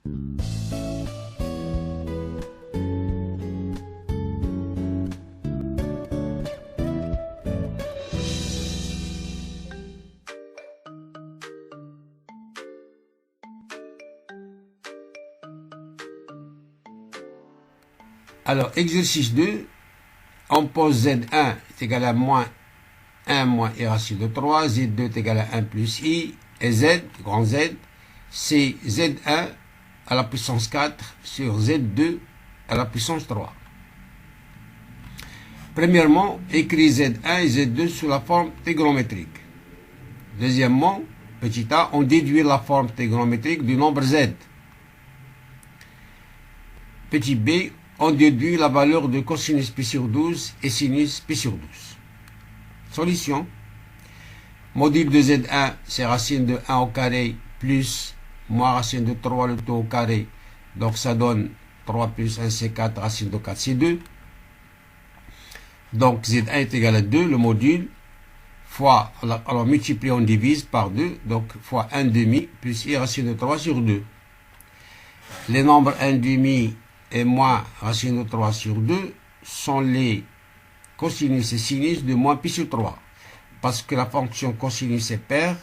Alors, exercice 2, on pose Z1 est égal à moins 1 moins I racine de 3, Z2 est égal à 1 plus I, et Z, grand Z, c'est Z1 à la puissance 4 sur Z2 à la puissance 3. Premièrement, écris Z1 et Z2 sous la forme trigonométrique. Deuxièmement, petit a, on déduit la forme trigonométrique du nombre Z. Petit b, on déduit la valeur de cosinus pi sur 12 et sinus pi sur 12. Solution. Module de Z1, c'est racine de 1 au carré plus moins racine de 3 le tout au carré. Donc ça donne 3 plus 1 c'est 4, racine de 4 c'est 2. Donc Z1 est égal à 2, le module, fois, alors multiplié, on divise par 2, donc fois 1 demi plus I racine de 3 sur 2. Les nombres 1 demi et moins racine de 3 sur 2 sont les cosinus et sinus de moins pi sur 3. Parce que la fonction cosinus est paire.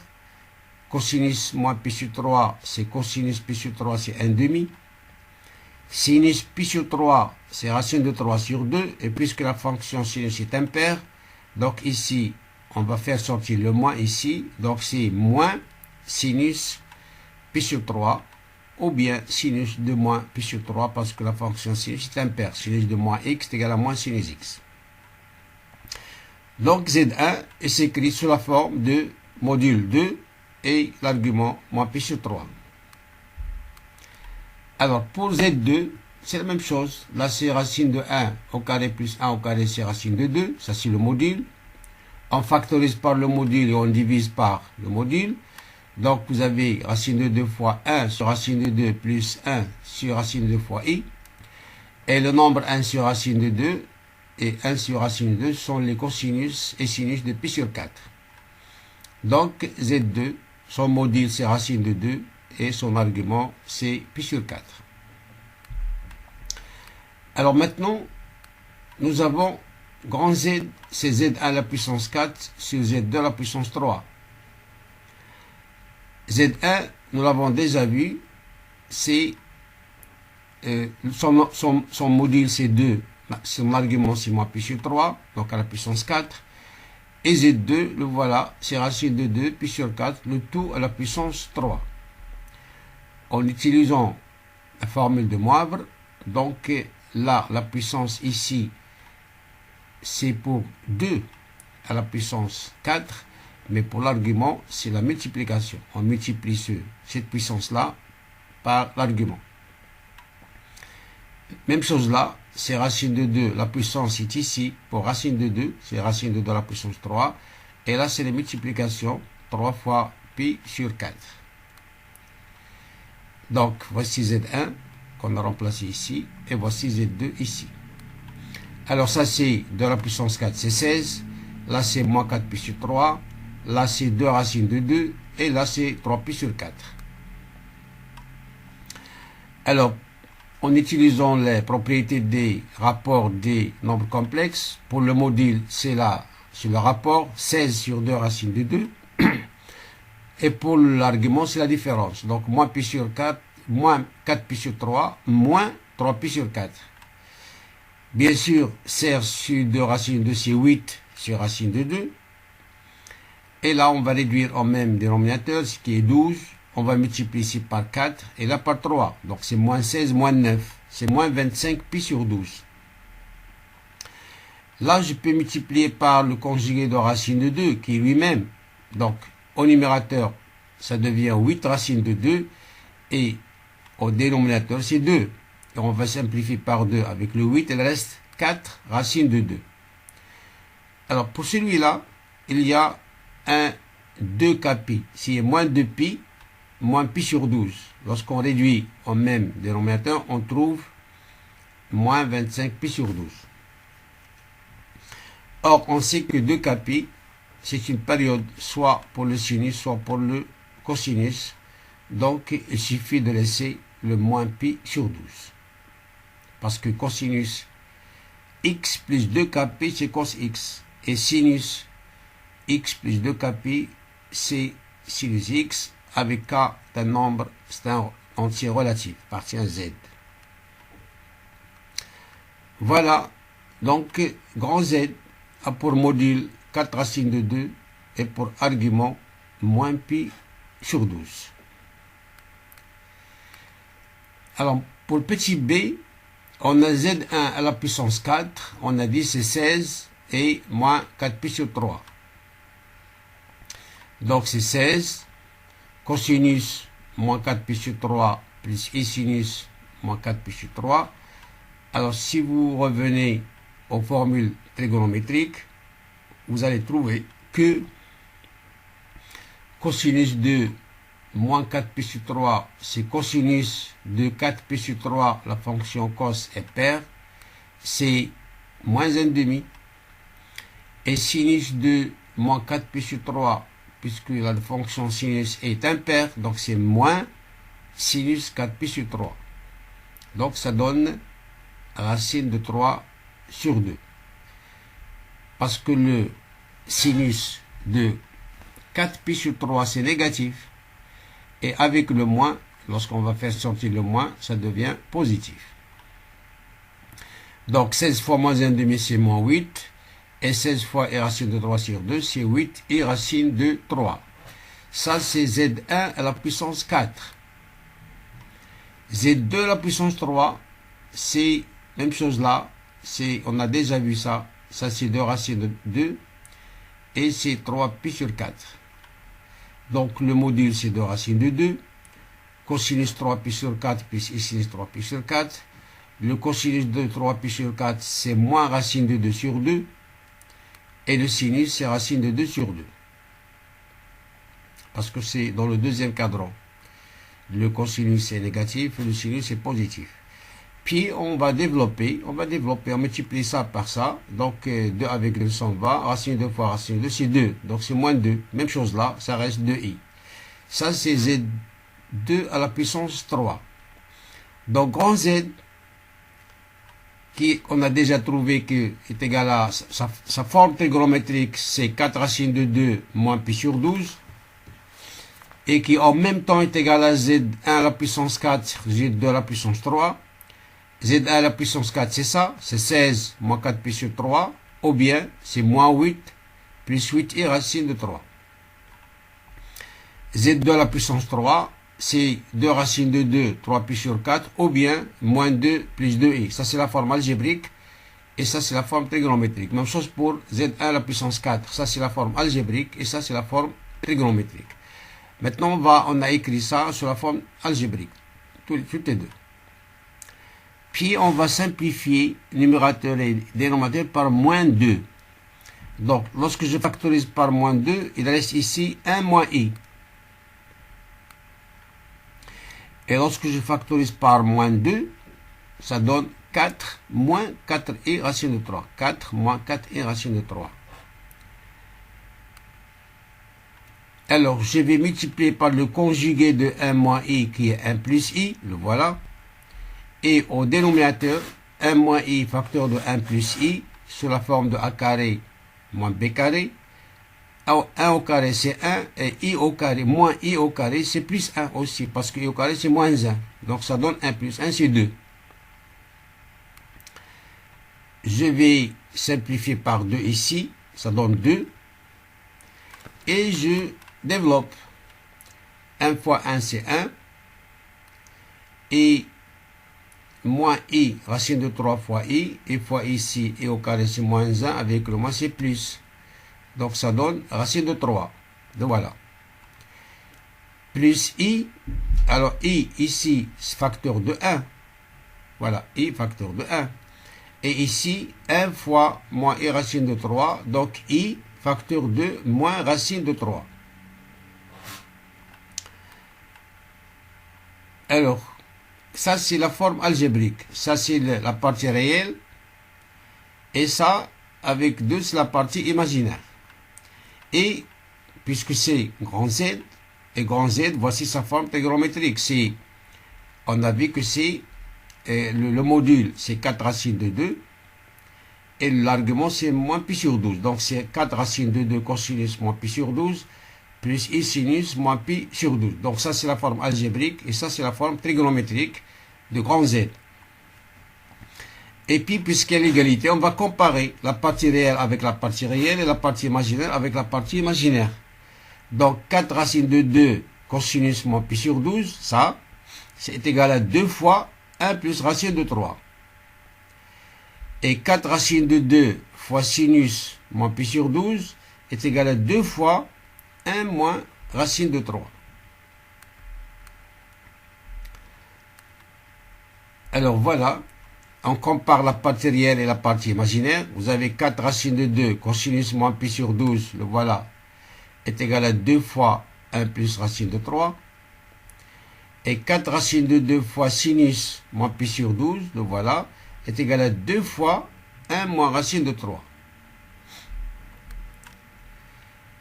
Cosinus moins pi sur 3, c'est cosinus pi sur 3, c'est 1 demi. Sinus pi sur 3, c'est racine de 3 sur 2. Et puisque la fonction sinus est impaire, donc ici, on va faire sortir le moins ici. Donc c'est moins sinus pi sur 3. Ou bien sinus de moins pi sur 3 parce que la fonction sinus est impaire. Sinus de moins x est égal à moins sinus x. Donc Z1 s'écrit sous la forme de module 2 et l'argument moins pi sur 3. Alors pour Z2, c'est la même chose. Là c'est racine de 1 au carré plus 1 au carré, c'est racine de 2. Ça c'est le module. On factorise par le module et on divise par le module. Donc, vous avez racine de 2 fois 1 sur racine de 2 plus 1 sur racine de 2 fois I. Et le nombre 1 sur racine de 2 et 1 sur racine de 2 sont les cosinus et sinus de pi sur 4. Donc, Z2, son module c'est racine de 2 et son argument c'est pi sur 4. Alors maintenant, nous avons grand Z, c'est Z1 à la puissance 4 sur Z2 à la puissance 3. Z1, nous l'avons déjà vu, c'est son module c'est 2, son argument c'est moins pi sur 3, donc à la puissance 4. Et Z2, le voilà, c'est racine de 2, pi sur 4, le tout à la puissance 3. En utilisant la formule de Moivre, donc là, la puissance ici, c'est pour 2 à la puissance 4. Mais pour l'argument, c'est la multiplication. On multiplie cette puissance-là par l'argument. Même chose là, c'est racine de 2. La puissance est ici. Pour racine de 2, c'est racine de 2 à la puissance 3. Et là, c'est la multiplication. 3 fois pi sur 4. Donc, voici Z1 qu'on a remplacé ici. Et voici Z2 ici. Alors ça, c'est 2 à la puissance 4, c'est 16. Là, c'est moins 4 pi sur 3. Là, c'est 2 racines de 2. Et là, c'est 3 pi sur 4. Alors, en utilisant les propriétés des rapports des nombres complexes, pour le module, c'est là, c'est le rapport 16 sur 2 racines de 2. Et pour l'argument, c'est la différence. Donc, moins pi sur 4, moins 4 pi sur 3, moins 3 pi sur 4. Bien sûr, 16 sur 2 racines de 2, c'est 8 sur racine de 2. Et là, on va réduire au même dénominateur, ce qui est 12. On va multiplier ici par 4 et là par 3. Donc, c'est moins 16, moins 9. C'est moins 25 pi sur 12. Là, je peux multiplier par le conjugué de racine de 2, qui est lui-même. Donc, au numérateur, ça devient 8 racines de 2. Et au dénominateur, c'est 2. Et on va simplifier par 2 avec le 8. Il reste 4 racines de 2. Alors, pour celui-là, il y a 2 pi. S'il y a moins 2 pi, moins pi sur 12. Lorsqu'on réduit au même dénominateur, on trouve moins 25 pi sur 12. Or, on sait que 2 pi, c'est une période soit pour le sinus, soit pour le cosinus. Donc, il suffit de laisser le moins pi sur 12. Parce que cosinus x plus 2kp, c'est cos x. Et sinus x plus 2kp, c'est sinus x, avec k d'un nombre, c'est un entier relatif, appartient à z. Voilà, donc grand Z a pour module 4 racines de 2 et pour argument moins pi sur 12. Alors, pour le petit b, on a Z1 à la puissance 4, on a dit c'est 16 et moins 4pi sur 3. Donc c'est 16, cosinus moins 4pi sur 3 plus i sinus moins 4pi sur 3. Alors si vous revenez aux formules trigonométriques, vous allez trouver que cosinus de moins 4pi sur 3, c'est cosinus de 4pi sur 3, la fonction cos est paire, c'est moins 1,5. Et sinus de moins 4pi sur 3, puisque la fonction sinus est impaire, donc c'est moins sinus 4pi sur 3. Donc ça donne racine de 3 sur 2. Parce que le sinus de 4pi sur 3, c'est négatif. Et avec le moins, lorsqu'on va faire sortir le moins, ça devient positif. Donc 16 fois moins 1,5, c'est moins 8. Et 16 fois i racine de 3 sur 2, c'est 8 i racine de 3. Ça, c'est Z1 à la puissance 4. Z2 à la puissance 3, c'est même chose là. On a déjà vu ça. Ça, c'est 2 racines de 2. Et c'est 3pi sur 4. Donc, le module, c'est 2 racines de 2. Cosinus 3pi sur 4 plus i sinus 3pi sur 4. Le cosinus de 3pi sur 4, c'est moins racine de 2 sur 2. Et le sinus, c'est racine de 2 sur 2. Parce que c'est dans le deuxième cadran. Le cosinus est négatif et le sinus est positif. Puis, on va développer, on multiplie ça par ça. Donc, 2 avec 2 s'en va. Racine 2 fois racine 2, c'est 2. Donc, c'est moins 2. Même chose là, ça reste 2i. Ça, c'est Z2 à la puissance 3. Donc, grand Z, on a déjà trouvé que est égal à sa forme trigonométrique, c'est 4 racines de 2 moins pi sur 12. Et qui en même temps est égal à Z1 à la puissance 4, Z2 à la puissance 3. Z1 à la puissance 4, c'est ça, c'est 16 moins 4pi sur 3, ou bien c'est moins 8 plus 8i racine de 3. Z2 à la puissance 3, c'est 2 racines de 2, 3pi sur 4, ou bien moins 2 plus 2i. Ça, c'est la forme algébrique, et ça, c'est la forme trigonométrique. Même chose pour Z1 à la puissance 4, ça, c'est la forme algébrique, et ça, c'est la forme trigonométrique. Maintenant, on a écrit ça sur la forme algébrique, toutes les deux. Puis, on va simplifier numérateur et dénominateur par moins 2. Donc, lorsque je factorise par moins 2, il reste ici 1 moins i. Et lorsque je factorise par moins 2, ça donne 4 moins 4i racine de 3. 4 moins 4i racine de 3. Alors, je vais multiplier par le conjugué de 1 moins i qui est 1 plus i, le voilà. Et au dénominateur, 1 moins i facteur de 1 plus i, sous la forme de a carré moins b carré. 1 au carré c'est 1, et i au carré moins i au carré c'est plus 1 aussi, parce que i au carré c'est moins 1. Donc ça donne 1 plus 1, c'est 2. Je vais simplifier par 2 ici, ça donne 2. Et je développe. 1 fois 1 c'est 1. Et moins i, racine de 3 fois i, et fois ici, i au carré c'est moins 1, avec le moins c'est plus. Donc ça donne racine de 3. Donc voilà. Plus i, alors i ici c'est facteur de 1. Voilà, i facteur de 1. Et ici, 1 fois moins i racine de 3, donc i facteur de moins racine de 3. Alors, ça, c'est la forme algébrique. Ça, c'est la partie réelle. Et ça, avec 2, c'est la partie imaginaire. Et, puisque c'est grand Z, et grand Z, voici sa forme trigonométrique. C'est on a vu que c'est le module, c'est 4 racines de 2. Et l'argument, c'est moins pi sur 12. Donc, c'est 4 racines de 2 cosinus moins pi sur 12, plus i sinus moins pi sur 12. Donc, ça, c'est la forme algébrique, et ça, c'est la forme trigonométrique de grand Z. Et puis, puisqu'il y a l'égalité, on va comparer la partie réelle avec la partie réelle, et la partie imaginaire avec la partie imaginaire. Donc, 4 racines de 2 cosinus moins pi sur 12, ça, c'est égal à 2 fois 1 plus racine de 3. Et 4 racines de 2 fois sinus moins pi sur 12 est égal à 2 fois 1 moins racine de 3. Alors voilà, on compare la partie réelle et la partie imaginaire. Vous avez 4 racines de 2 cosinus moins pi sur 12, le voilà, est égal à 2 fois 1 plus racine de 3. Et 4 racines de 2 fois sinus moins pi sur 12, le voilà, est égal à 2 fois 1 moins racine de 3.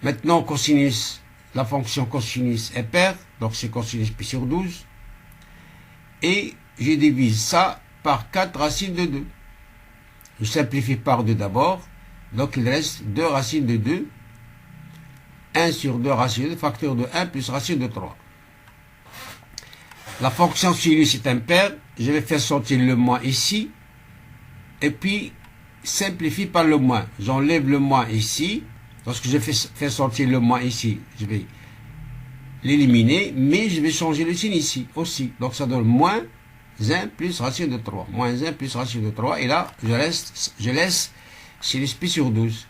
Maintenant, cosinus, la fonction cosinus est paire, donc c'est cosinus pi sur 12. Et je divise ça par 4 racines de 2. Je simplifie par 2 d'abord, donc il reste 2 racines de 2. 1 sur 2 racines de 2, facteur de 1 plus racine de 3. La fonction sinus est impaire, je vais faire sortir le moins ici, et puis simplifie par le moins. J'enlève le moins ici. Lorsque je fais sortir le moins ici, je vais l'éliminer, mais je vais changer le signe ici aussi. Donc ça donne moins 1 plus racine de 3. Moins 1 plus racine de 3. Et là, je laisse sinus pi sur 12.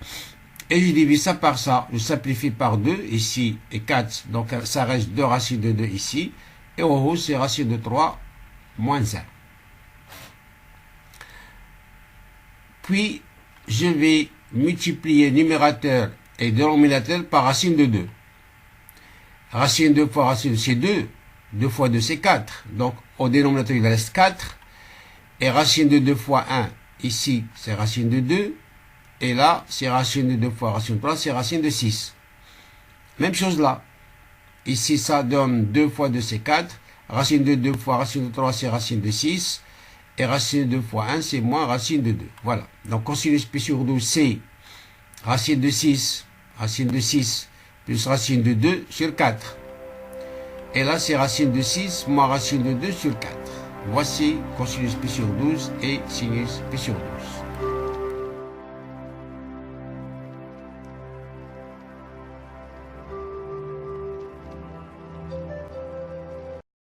Et je divise ça par ça. Je simplifie par 2 ici et 4. Donc ça reste 2 racines de 2 ici. Et en haut, c'est racine de 3 moins 1. Puis, je vais multiplier numérateur et dénominateur par racine de 2. Racine 2 fois racine, c'est 2. 2 fois 2, c'est 4. Donc, au dénominateur, il reste 4. Et racine de 2 fois 1, ici, c'est racine de 2. Et là, c'est racine de 2 fois racine de 3, c'est racine de 6. Même chose là. Ici, ça donne 2 fois 2, c'est 4. Racine de 2 fois racine de 3, c'est racine de 6. Et racine de 2 fois 1, c'est moins racine de 2. Voilà. Donc, cosinus pi sur 12, c'est racine de 6 plus racine de 2 sur 4. Et là, c'est racine de 6 moins racine de 2 sur 4. Voici cosinus pi sur 12 et sinus pi sur 12.